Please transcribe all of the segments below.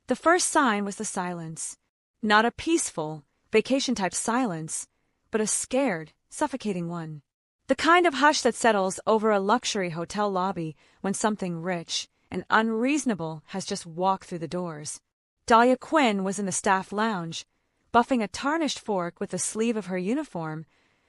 The first sign was the silence. Not a peaceful, vacation-type silence, but a scared, suffocating one. The kind of hush that settles over a luxury hotel lobby when something rich and unreasonable has just walked through the doors. Dahlia Quinn was in the staff lounge, buffing a tarnished fork with the sleeve of her uniform,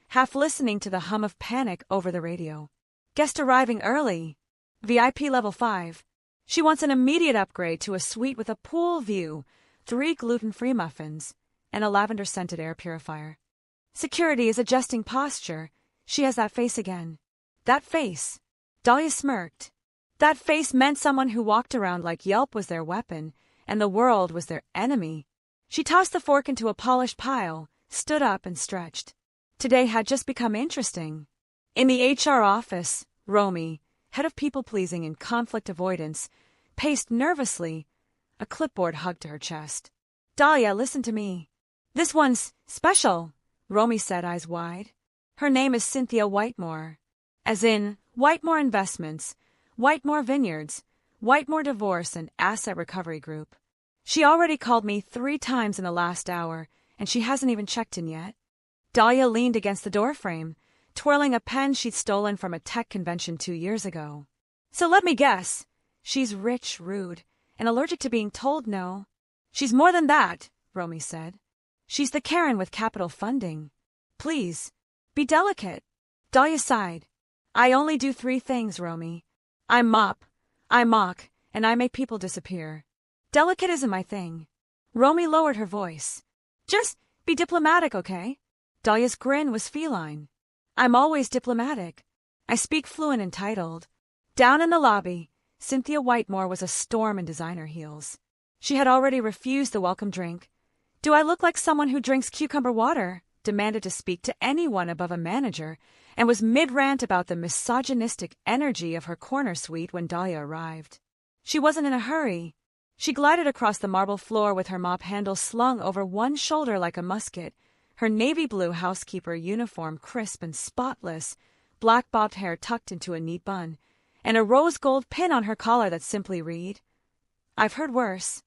half listening to the hum of panic over the radio. Guest arriving early. VIP level 5. She wants an immediate upgrade to a suite with a pool view, 3 gluten-free muffins, and a lavender-scented air purifier. Security is adjusting posture. She has that face again. That face. Dahlia smirked. That face meant someone who walked around like Yelp was their weapon, and the world was their enemy. She tossed the fork into a polished pile, stood up and stretched. Today had just become interesting. In the HR office, Romy, head of people-pleasing and conflict avoidance, paced nervously, a clipboard hugged to her chest. Dahlia, listen to me. This one's special, Romy said, eyes wide. Her name is Cynthia Whitemore. As in, Whitemore Investments, Whitemore Vineyards, Whitemore Divorce and Asset Recovery Group. She already called me 3 times in the last hour, and she hasn't even checked in yet. Dahlia leaned against the doorframe, twirling a pen she'd stolen from a tech convention 2 years ago. So let me guess. She's rich, rude, and allergic to being told no. She's more than that, Romy said. She's the Karen with capital funding. Please, be delicate. Dahlia sighed. I only do 3 things, Romy. I mop, I mock, and I make people disappear. Delicate isn't my thing. Romy lowered her voice. Just be diplomatic, okay? Dahlia's grin was feline. I'm always diplomatic. I speak fluent and titled. Down in the lobby, Cynthia Whitemore was a storm in designer heels. She had already refused the welcome drink. Do I look like someone who drinks cucumber water? Demanded to speak to anyone above a manager, and was mid-rant about the misogynistic energy of her corner suite when Dahlia arrived. She wasn't in a hurry. She glided across the marble floor with her mop handle slung over one shoulder like a musket, her navy blue housekeeper uniform crisp and spotless, black bobbed hair tucked into a neat bun, and a rose gold pin on her collar that simply read, I've heard worse.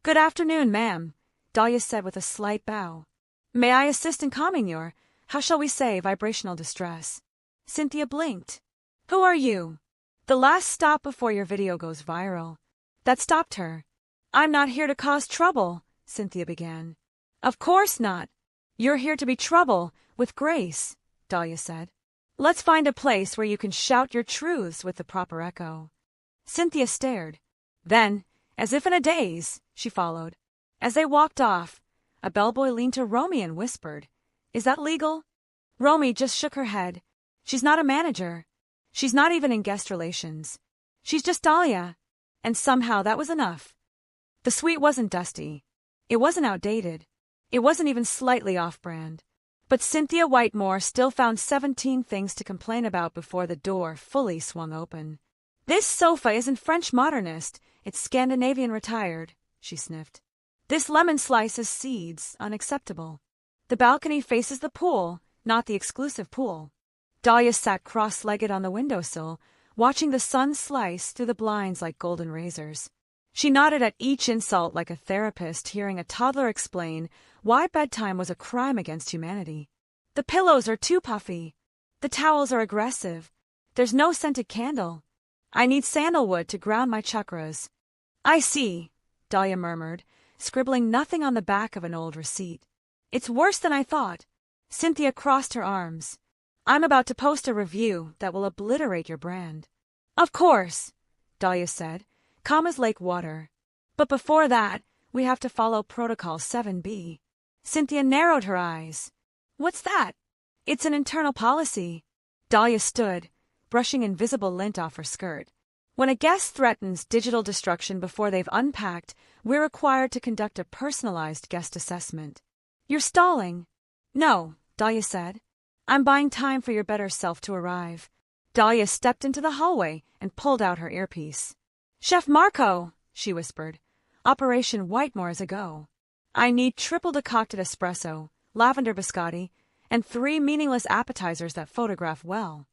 Good afternoon, ma'am, Dahlia said with a slight bow. May I assist in calming your, how shall we say, vibrational distress? Cynthia blinked. Who are you? The last stop before your video goes viral. That stopped her. I'm not here to cause trouble, Cynthia began. Of course not. You're here to be trouble, with grace, Dahlia said. Let's find a place where you can shout your truths with the proper echo. Cynthia stared. Then, as if in a daze, she followed. As they walked off, a bellboy leaned to Romy and whispered, Is that legal? Romy just shook her head. She's not a manager. She's not even in guest relations. She's just Dahlia. And somehow that was enough. The suite wasn't dusty. It wasn't outdated. It wasn't even slightly off-brand. But Cynthia Whitemore still found 17 things to complain about before the door fully swung open. This sofa isn't French modernist, it's Scandinavian retired, she sniffed. This lemon slice is seeds, unacceptable. The balcony faces the pool, not the exclusive pool. Dahlia sat cross-legged on the windowsill, watching the sun slice through the blinds like golden razors. She nodded at each insult like a therapist hearing a toddler explain why bedtime was a crime against humanity. The pillows are too puffy. The towels are aggressive. There's no scented candle. I need sandalwood to ground my chakras. I see, Dahlia murmured, scribbling nothing on the back of an old receipt. It's worse than I thought. Cynthia crossed her arms. I'm about to post a review that will obliterate your brand. Of course, Dahlia said, calm as lake water. But before that, we have to follow Protocol 7B. Cynthia narrowed her eyes. What's that? It's an internal policy. Dahlia stood, brushing invisible lint off her skirt. When a guest threatens digital destruction before they've unpacked, we're required to conduct a personalized guest assessment. You're stalling. No, Dahlia said. I'm buying time for your better self to arrive. Dahlia stepped into the hallway and pulled out her earpiece. Chef Marco, she whispered. Operation Whitemore is a go. I need triple decocted espresso, lavender biscotti, and 3 meaningless appetizers that photograph well.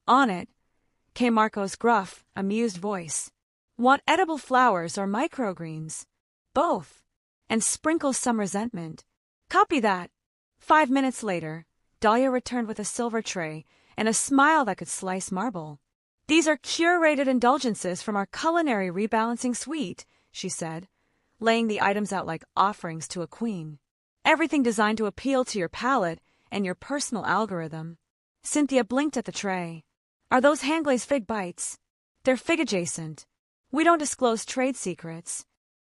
On it came Marco's gruff, amused voice. Want edible flowers or microgreens? Both. And sprinkle some resentment. Copy that. 5 minutes later, Dahlia returned with a silver tray and a smile that could slice marble. These are curated indulgences from our culinary rebalancing suite, she said, laying the items out like offerings to a queen. Everything designed to appeal to your palate and your personal algorithm. Cynthia blinked at the tray. Are those hand-glazed fig bites? They're fig-adjacent. We don't disclose trade secrets.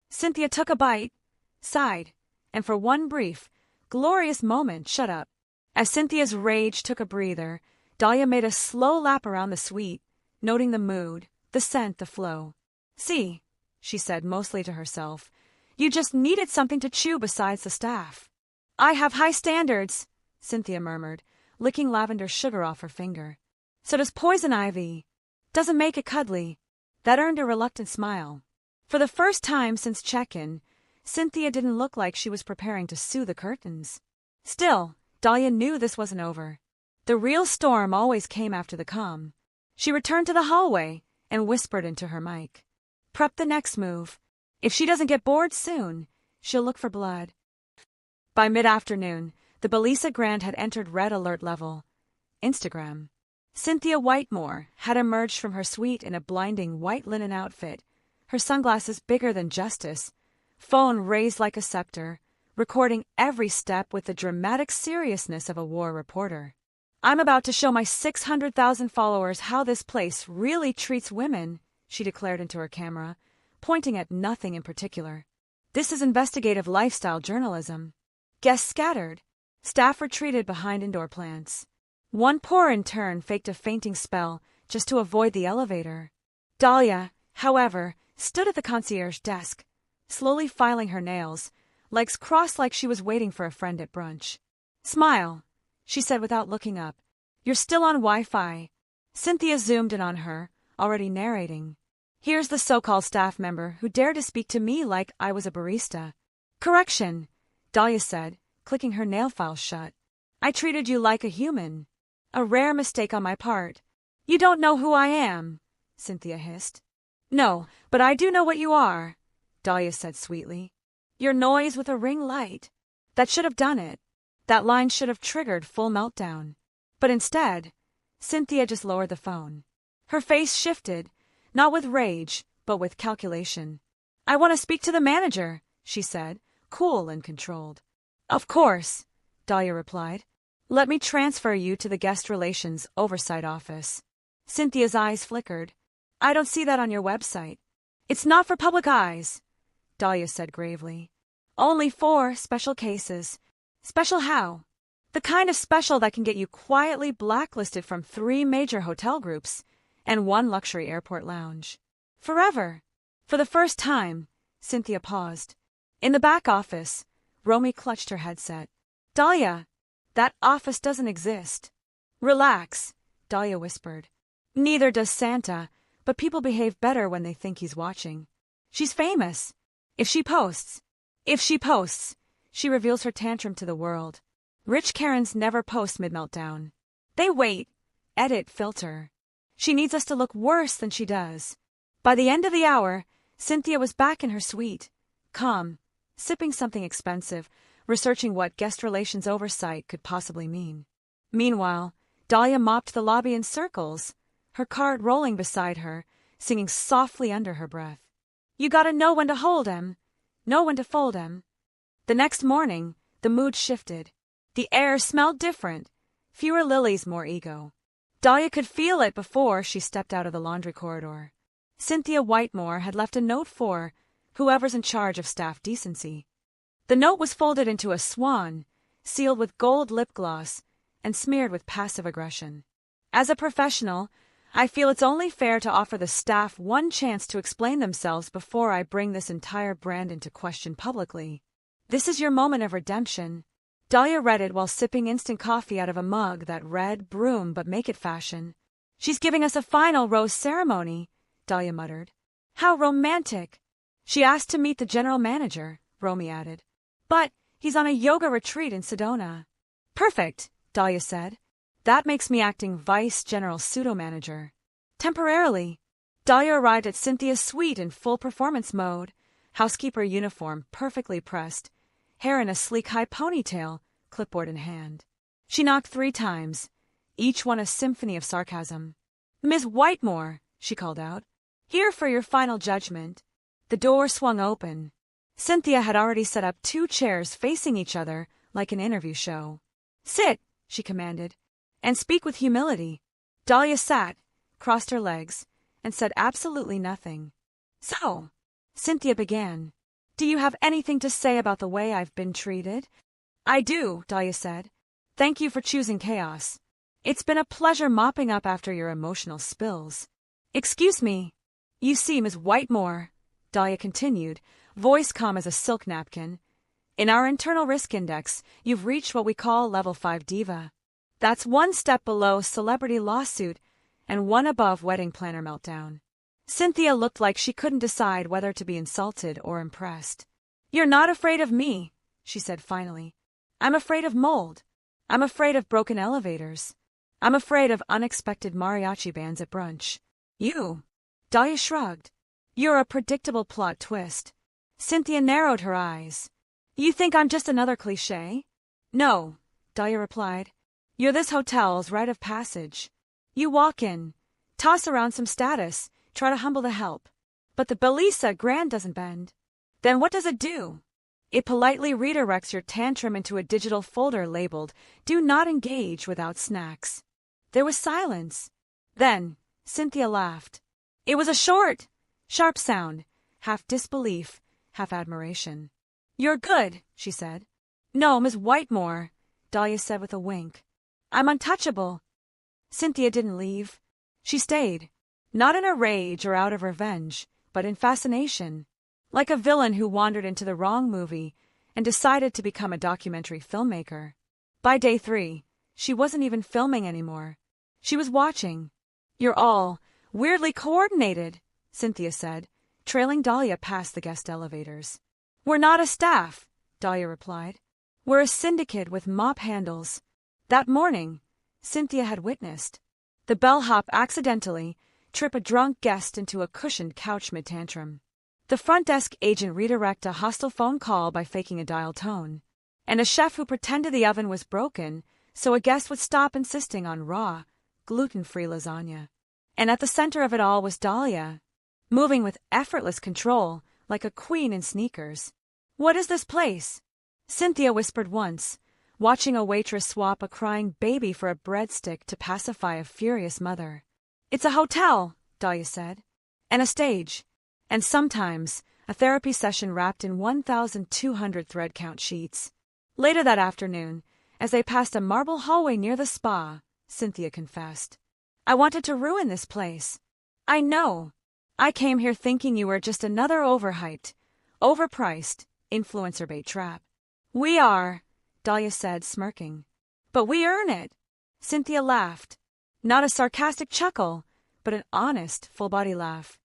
Cynthia took a bite, sighed, and for one brief, glorious moment shut up. As Cynthia's rage took a breather, Dahlia made a slow lap around the suite, noting the mood, the scent, the flow. See, she said mostly to herself, you just needed something to chew besides the staff. I have high standards, Cynthia murmured, licking lavender sugar off her finger. So does poison ivy. Doesn't make it cuddly. That earned a reluctant smile. For the first time since check-in, Cynthia didn't look like she was preparing to sue the curtains. Still, Dahlia knew this wasn't over. The real storm always came after the calm. She returned to the hallway and whispered into her mic. Prep the next move. If she doesn't get bored soon, she'll look for blood. By mid-afternoon, the Bellesa Grand had entered red alert level. Instagram. Cynthia Whitemore had emerged from her suite in a blinding white linen outfit, her sunglasses bigger than justice, phone raised like a scepter, recording every step with the dramatic seriousness of a war reporter. I'm about to show my 600,000 followers how this place really treats women, she declared into her camera, pointing at nothing in particular. This is investigative lifestyle journalism. Guests scattered. Staff retreated behind indoor plants. One poor intern faked a fainting spell just to avoid the elevator. Dahlia, however, stood at the concierge desk, slowly filing her nails, legs crossed like she was waiting for a friend at brunch. Smile, she said without looking up. You're still on Wi-Fi. Cynthia zoomed in on her, already narrating. Here's the so-called staff member who dared to speak to me like I was a barista. Correction, Dahlia said, clicking her nail file shut. I treated you like a human. A rare mistake on my part. You don't know who I am, Cynthia hissed. No, but I do know what you are, Dahlia said sweetly. Your noise with a ring light. That should have done it. That line should have triggered full meltdown. But instead, Cynthia just lowered the phone. Her face shifted, not with rage, but with calculation. I want to speak to the manager, she said, cool and controlled. Of course, Dahlia replied. Let me transfer you to the guest relations oversight office. Cynthia's eyes flickered. I don't see that on your website. It's not for public eyes, Dahlia said gravely. Only for special cases. Special how? The kind of special that can get you quietly blacklisted from 3 major hotel groups and 1 luxury airport lounge. Forever. For the first time, Cynthia paused. In the back office, Romy clutched her headset. Dahlia, that office doesn't exist. Relax, Dahlia whispered. Neither does Santa, but people behave better when they think he's watching. She's famous. If she posts, she reveals her tantrum to the world. Rich Karens never post mid-meltdown. They wait, edit, filter. She needs us to look worse than she does. By the end of the hour, Cynthia was back in her suite, calm, sipping something expensive, researching what guest relations oversight could possibly mean. Meanwhile, Dahlia mopped the lobby in circles, her cart rolling beside her, singing softly under her breath. You gotta know when to hold 'em, know when to fold 'em. The next morning, the mood shifted. The air smelled different, fewer lilies, more ego. Dahlia could feel it before she stepped out of the laundry corridor. Cynthia Whitemore had left a note for whoever's in charge of staff decency. The note was folded into a swan, sealed with gold lip gloss, and smeared with passive aggression. As a professional, I feel it's only fair to offer the staff one chance to explain themselves before I bring this entire brand into question publicly. This is your moment of redemption. Dahlia read it while sipping instant coffee out of a mug that read broom but make it fashion. She's giving us a final rose ceremony, Dahlia muttered. How romantic. She asked to meet the general manager, Romy added. But he's on a yoga retreat in Sedona. Perfect, Dahlia said. That makes me acting vice general pseudo-manager. Temporarily. Dahlia arrived at Cynthia's suite in full performance mode, housekeeper uniform perfectly pressed, hair in a sleek high ponytail, clipboard in hand. She knocked 3 times, each one a symphony of sarcasm. "Miss Whitemore," she called out. "Here for your final judgment." The door swung open. Cynthia had already set up 2 chairs facing each other like an interview show. "Sit," she commanded, "and speak with humility." Dahlia sat, crossed her legs, and said absolutely nothing. "So," Cynthia began, "do you have anything to say about the way I've been treated?" "I do," Dahlia said. "Thank you for choosing chaos. It's been a pleasure mopping up after your emotional spills." "Excuse me. You see, Miss Whitemore," Dahlia continued, voice calm as a silk napkin, "in our internal risk index, you've reached what we call level 5 diva. That's 1 step below celebrity lawsuit and 1 above wedding planner meltdown." Cynthia looked like she couldn't decide whether to be insulted or impressed. "You're not afraid of me," she said finally. "I'm afraid of mold. I'm afraid of broken elevators. I'm afraid of unexpected mariachi bands at brunch. You," Dahlia shrugged, "you're a predictable plot twist." Cynthia narrowed her eyes. "You think I'm just another cliché?" "No," Dahlia replied. "You're this hotel's rite of passage. You walk in, toss around some status, try to humble the help. But the Bellesa Grand doesn't bend. Then what does it do? It politely redirects your tantrum into a digital folder labeled, 'Do not engage without snacks.'" There was silence. Then Cynthia laughed. It was a short, sharp sound, half disbelief, half admiration. "You're good," she said. "No, Miss Whitemore," Dahlia said with a wink. "I'm untouchable." Cynthia didn't leave. She stayed, not in a rage or out of revenge, but in fascination, like a villain who wandered into the wrong movie and decided to become a documentary filmmaker. By day 3, she wasn't even filming anymore. She was watching. "You're all weirdly coordinated," Cynthia said, trailing Dahlia past the guest elevators. "We're not a staff," Dahlia replied. "We're a syndicate with mop handles." That morning, Cynthia had witnessed the bellhop accidentally trip a drunk guest into a cushioned couch mid-tantrum, the front desk agent redirect a hostile phone call by faking a dial tone, and a chef who pretended the oven was broken so a guest would stop insisting on raw, gluten-free lasagna. And at the center of it all was Dahlia, moving with effortless control like a queen in sneakers. "What is this place?" Cynthia whispered once, watching a waitress swap a crying baby for a breadstick to pacify a furious mother. "It's a hotel," Dahlia said, "and a stage, and sometimes a therapy session wrapped in 1,200 thread count sheets." Later that afternoon, as they passed a marble hallway near the spa, Cynthia confessed, "I wanted to ruin this place. I know. I came here thinking you were just another overhyped, overpriced, influencer bait trap." "We are," Dahlia said, smirking. "But we earn it." Cynthia laughed. Not a sarcastic chuckle, but an honest, full-body laugh.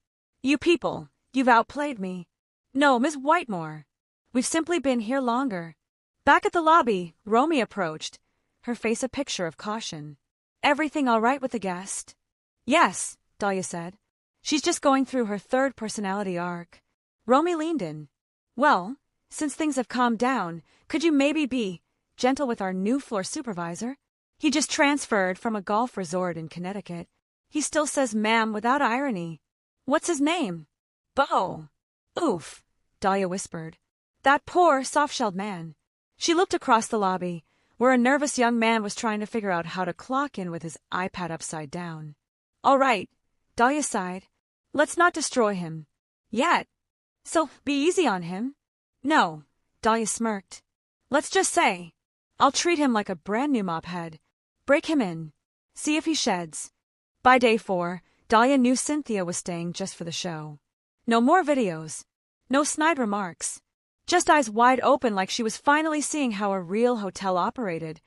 "You people, you've outplayed me." "No, Miss Whitemore. We've simply been here longer." Back at the lobby, Romy approached, her face a picture of caution. "Everything all right with the guest?" "Yes," Dahlia said. "She's just going through her 3rd personality arc." Romy leaned in. "Well, since things have calmed down, could you maybe be gentle with our new floor supervisor? He just transferred from a golf resort in Connecticut. He still says ma'am without irony." "What's his name?" "Bo." "Oof," Dahlia whispered. "That poor, soft-shelled man." She looked across the lobby, where a nervous young man was trying to figure out how to clock in with his iPad upside down. "All right," Dahlia sighed. "Let's not destroy him. Yet. So, be easy on him." "No," Dahlia smirked. "Let's just say, I'll treat him like a brand new mop head. Break him in. See if he sheds." By day 4, Dahlia knew Cynthia was staying just for the show. No more videos. No snide remarks. Just eyes wide open like she was finally seeing how a real hotel operated.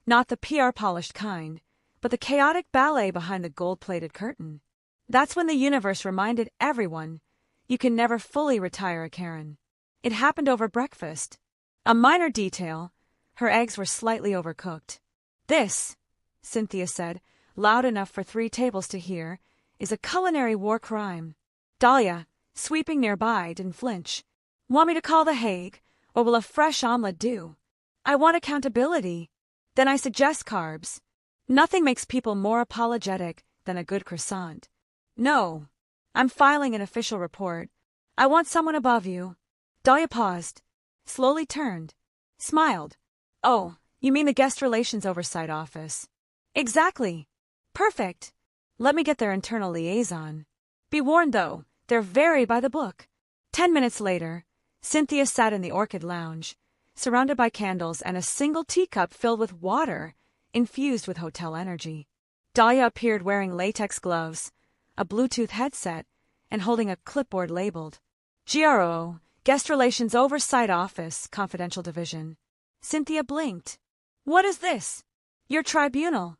Not the PR-polished kind, but the chaotic ballet behind the gold-plated curtain. That's when the universe reminded everyone, you can never fully retire a Karen. It happened over breakfast. A minor detail, her eggs were slightly overcooked. "This," Cynthia said, loud enough for 3 tables to hear, "is a culinary war crime." Dahlia, sweeping nearby, didn't flinch. Want me to call The Hague, or will a fresh omelette do? I want accountability. Then I suggest carbs. Nothing makes people more apologetic than a good croissant. No. I'm filing an official report. I want someone above you. Dahlia paused, slowly turned, smiled. Oh, you mean the Guest Relations Oversight Office? Exactly. Perfect. Let me get their internal liaison. Be warned, though, they're very by the book. 10 minutes later, Cynthia sat in the Orchid Lounge, surrounded by candles and a single teacup filled with water, infused with hotel energy. Dahlia appeared wearing latex gloves, a Bluetooth headset, and holding a clipboard labeled GRO, Guest Relations Oversight Office, Confidential Division. Cynthia blinked. What is this? Your tribunal.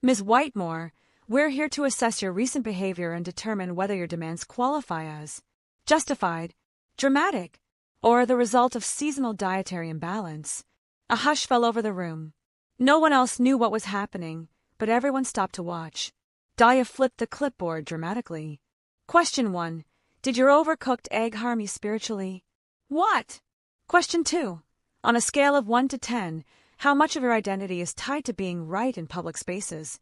Ms. Whitemore, we're here to assess your recent behavior and determine whether your demands qualify as justified, dramatic, or the result of seasonal dietary imbalance. A hush fell over the room. No one else knew what was happening, but everyone stopped to watch. Dahlia flipped the clipboard dramatically. Question 1. Did your overcooked egg harm you spiritually? What? Question 2. On a scale of 1 to 10, how much of your identity is tied to being right in public spaces?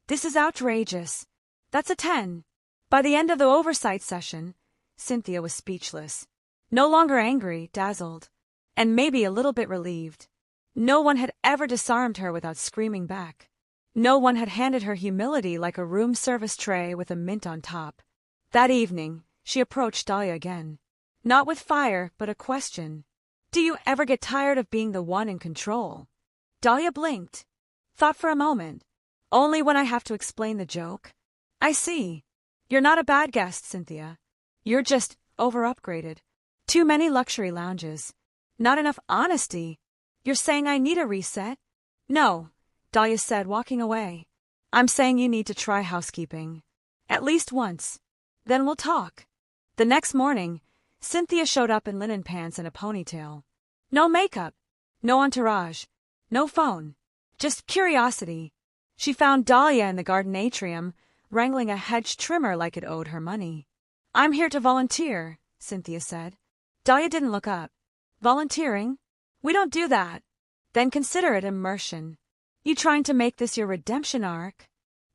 This is outrageous. That's a 10. By the end of the oversight session, Cynthia was speechless. No longer angry, dazzled, and maybe a little bit relieved. No one had ever disarmed her without screaming back. No one had handed her humility like a room service tray with a mint on top. That evening, she approached Dahlia again. Not with fire, but a question. Do you ever get tired of being the one in control? Dahlia blinked. Thought for a moment. Only when I have to explain the joke. I see. You're not a bad guest, Cynthia. You're just over-upgraded. Too many luxury lounges. Not enough honesty. You're saying I need a reset? No, Dahlia said, walking away. I'm saying you need to try housekeeping. At least once. Then we'll talk. The next morning, Cynthia showed up in linen pants and a ponytail. No makeup. No entourage. No phone. Just curiosity. She found Dahlia in the garden atrium, wrangling a hedge trimmer like it owed her money. I'm here to volunteer, Cynthia said. Dahlia didn't look up. Volunteering? We don't do that. Then consider it immersion. You trying to make this your redemption arc?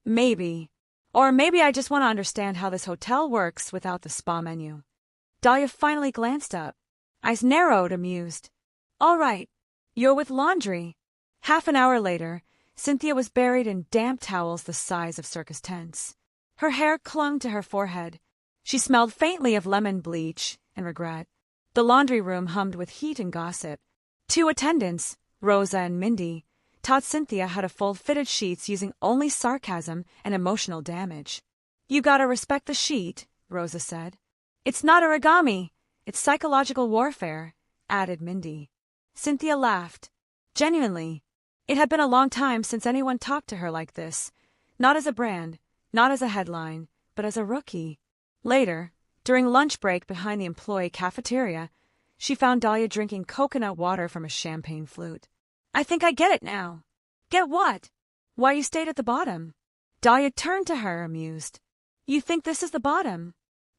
Maybe. Or maybe I just want to understand how this hotel works without the spa menu. Dahlia finally glanced up. Eyes narrowed, amused. All right. You're with laundry. Half an hour later, Cynthia was buried in damp towels the size of circus tents. Her hair clung to her forehead. She smelled faintly of lemon bleach and regret. The laundry room hummed with heat and gossip. 2 attendants, Rosa and Mindy, taught Cynthia how to fold fitted sheets using only sarcasm and emotional damage. You gotta respect the sheet, Rosa said. It's not origami, it's psychological warfare, added Mindy. Cynthia laughed. Genuinely. It had been a long time since anyone talked to her like this. Not as a brand, not as a headline, but as a rookie. Later, during lunch break behind the employee cafeteria, she found Dahlia drinking coconut water from a champagne flute. I think I get it now. Get what? Why you stayed at the bottom. Dahlia turned to her, amused. You think this is the bottom?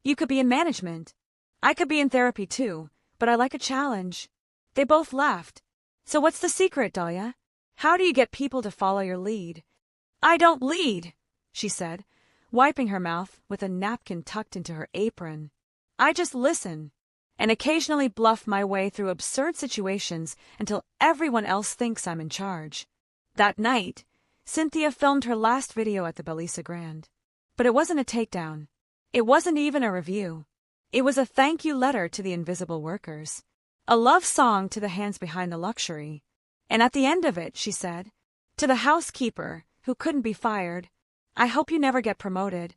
You could be in management. I could be in therapy too, but I like a challenge. They both laughed. So what's the secret, Dahlia? How do you get people to follow your lead? I don't lead, she said, wiping her mouth with a napkin tucked into her apron. I just listen, and occasionally bluff my way through absurd situations until everyone else thinks I'm in charge. That night, Cynthia filmed her last video at the Bellesa Grand. But it wasn't a takedown. It wasn't even a review. It was a thank you letter to the invisible workers. A love song to the hands behind the luxury. And at the end of it, she said, to the housekeeper, who couldn't be fired, I hope you never get promoted.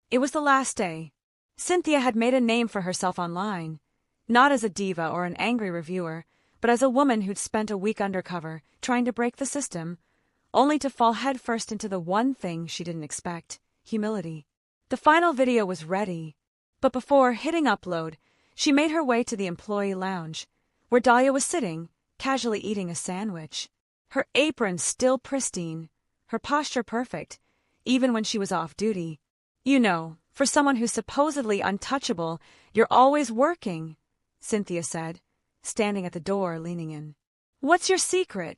It was the last day. Cynthia had made a name for herself online, not as a diva or an angry reviewer, but as a woman who'd spent a week undercover, trying to break the system, only to fall headfirst into the one thing she didn't expect, humility. The final video was ready, but before hitting upload, she made her way to the employee lounge, where Dahlia was sitting, casually eating a sandwich. Her apron still pristine, her posture perfect, even when she was off duty. You know, For someone who's supposedly untouchable, you're always working, Cynthia said, standing at the door leaning in. What's your secret?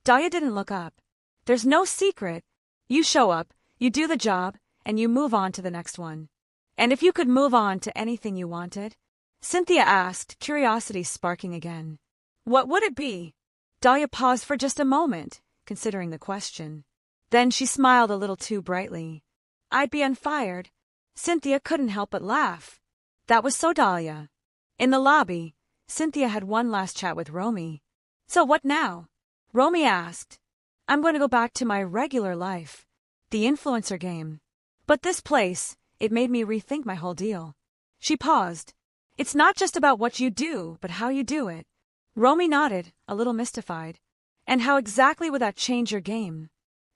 Dahlia didn't look up. There's no secret. You show up, you do the job, and you move on to the next one. And if you could move on to anything you wanted? Cynthia asked, curiosity sparking again. What would it be? Dahlia paused for just a moment, considering the question. Then she smiled a little too brightly. I'd be unfired. Cynthia couldn't help but laugh. That was so Dahlia. In the lobby, Cynthia had one last chat with Romy. So what now? Romy asked. I'm going to go back to my regular life. The influencer game. But this place, it made me rethink my whole deal. She paused. It's not just about what you do, but how you do it. Romy nodded, a little mystified. And how exactly would that change your game?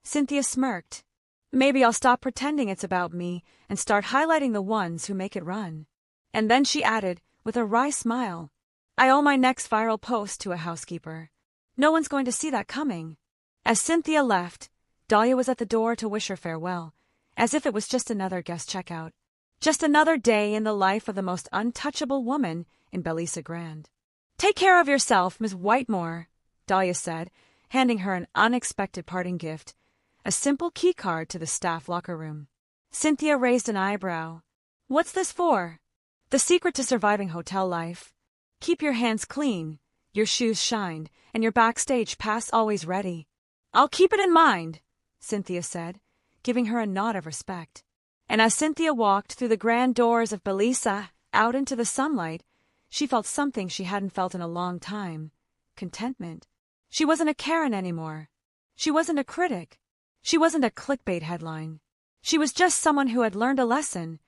Cynthia smirked. Maybe I'll stop pretending it's about me and start highlighting the ones who make it run. And then she added, with a wry smile, I owe my next viral post to a housekeeper. No one's going to see that coming. As Cynthia left, Dahlia was at the door to wish her farewell, as if it was just another guest checkout. Just another day in the life of the most untouchable woman in Bellesa Grand. Take care of yourself, Miss Whitemore, Dahlia said, handing her an unexpected parting gift, a simple keycard to the staff locker room. Cynthia raised an eyebrow. What's this for? The secret to surviving hotel life. Keep your hands clean, your shoes shined, and your backstage pass always ready. I'll keep it in mind, Cynthia said, giving her a nod of respect. And as Cynthia walked through the grand doors of Bellesa, out into the sunlight, she felt something she hadn't felt in a long time. Contentment. She wasn't a Karen anymore. She wasn't a critic. She wasn't a clickbait headline. She was just someone who had learned a lesson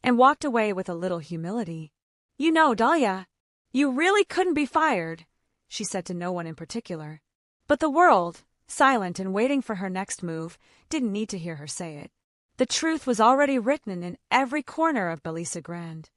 and walked away with a little humility. You know, Dahlia, you really couldn't be fired, she said to no one in particular. But the world, silent and waiting for her next move, didn't need to hear her say it. The truth was already written in every corner of Bellesa Grand.